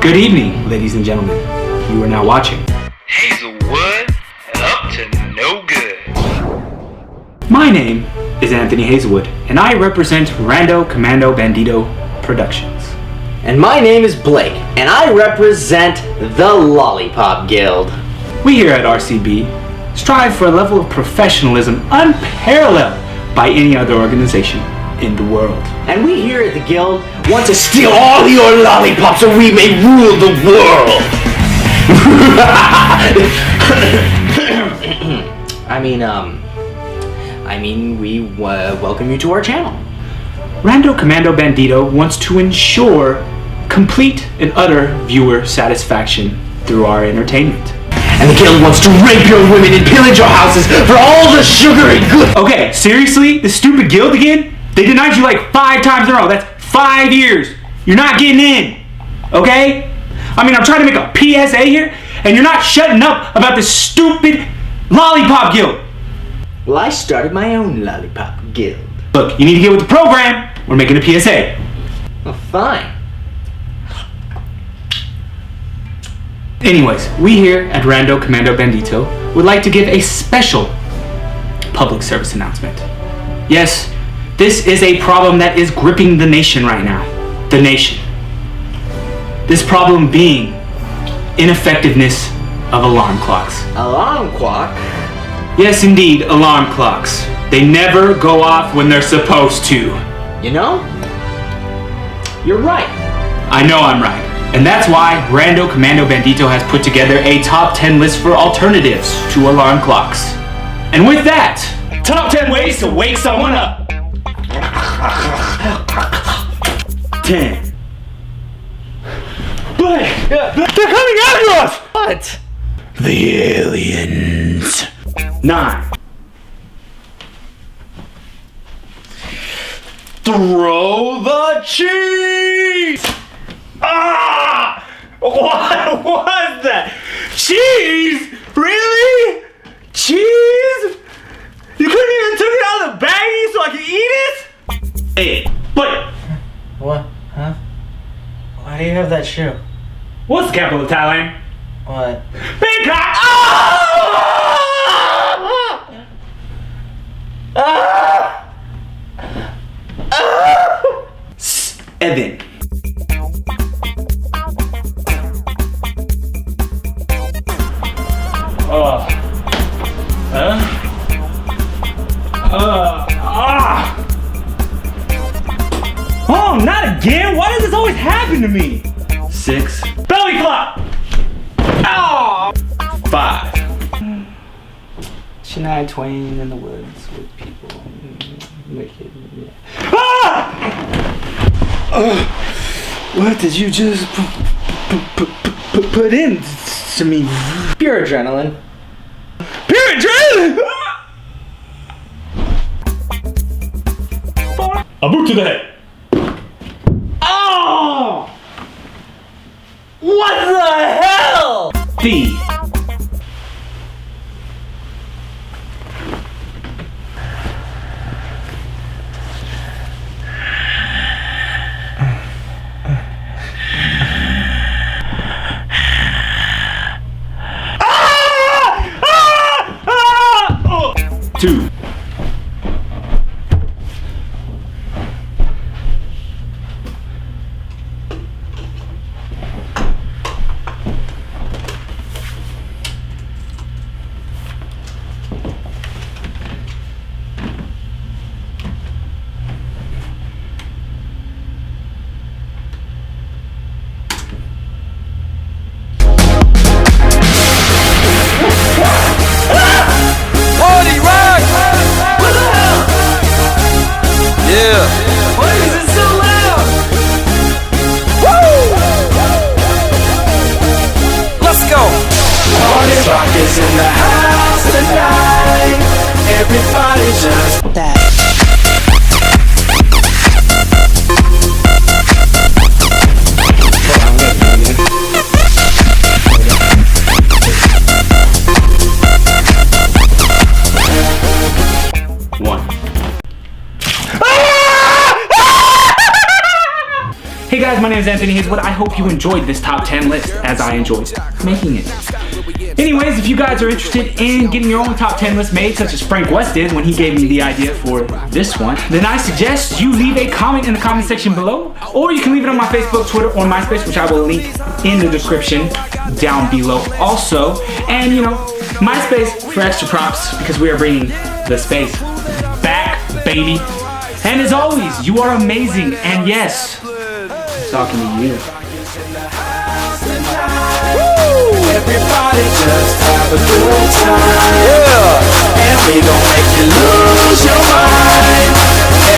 Good evening, ladies and gentlemen. You are now watching Hazelwood, up to no good. My name is Anthony Hazelwood, and I represent Rando, Commando, Bandito Productions. And my name is Blake, and I represent the Lollipop Guild. We here at RCB strive for a level of professionalism unparalleled by any other organization in the world. And we here at the Guild want to steal all your lollipops so we may rule the world. we welcome you to our channel. Rando, Commando, Bandito wants to ensure complete and utter viewer satisfaction through our entertainment. And the Guild wants to rape your women and pillage your houses for all the sugar and good. Okay, seriously? The stupid Guild again? They denied you like 5 times in a row. That's 5 years. You're not getting in. Okay? I'm trying to make a PSA here, and you're not shutting up about this stupid Lollipop Guild. Well, I started my own Lollipop Guild. Look, you need to get with the program. We're making a PSA. Oh, fine. Anyways, we here at Rando, Commando, Bandito would like to give a special public service announcement. Yes, this is a problem that is gripping the nation right now. The nation. This problem being ineffectiveness of alarm clocks. Alarm clock? Yes, indeed, alarm clocks. They never go off when they're supposed to. You know, you're right. I know I'm right. And that's why Rando, Commando, Bandito has put together a top 10 list for alternatives to alarm clocks. And with that, top 10 ways to wake someone up. 10. Blake! They're coming after us! What? The aliens. 9. Throw the cheese! Ah! What was that? Cheese? Really? Cheese? You couldn't even take it out of the baggie so I could eat it? Hey, but What? Huh? Why do you have that shoe? what's the capital of Thailand? What? Bangkok! Ah! Ah! 7. Oh, not again! Why does this always happen to me? 6. Belly flop! Oh! 5. Shania Twain in the woods with people. Wicked. Yeah. Ah! What did you just put in to me? Pure adrenaline. Pure adrenaline! A boot to the head. Oh! What the hell? D. Two. Rockers in the house tonight. Everybody just that. Hey guys, my name name is Anthony Hazelwood. I hope you enjoyed this top 10 list as I enjoyed making it. Anyways, if you guys are interested in getting your own top 10 list made, such as Frank West did when he gave me the idea for this one, then I suggest you leave a comment in the comment section below, or you can leave it on my Facebook, Twitter, or MySpace, which I will link in the description down below also. And you know, MySpace for extra props because we are bringing the space back, baby. And as always, you are amazing, and yes, I'm talking to you. Everybody just have a good time. Yeah. And we gon' make you lose your mind.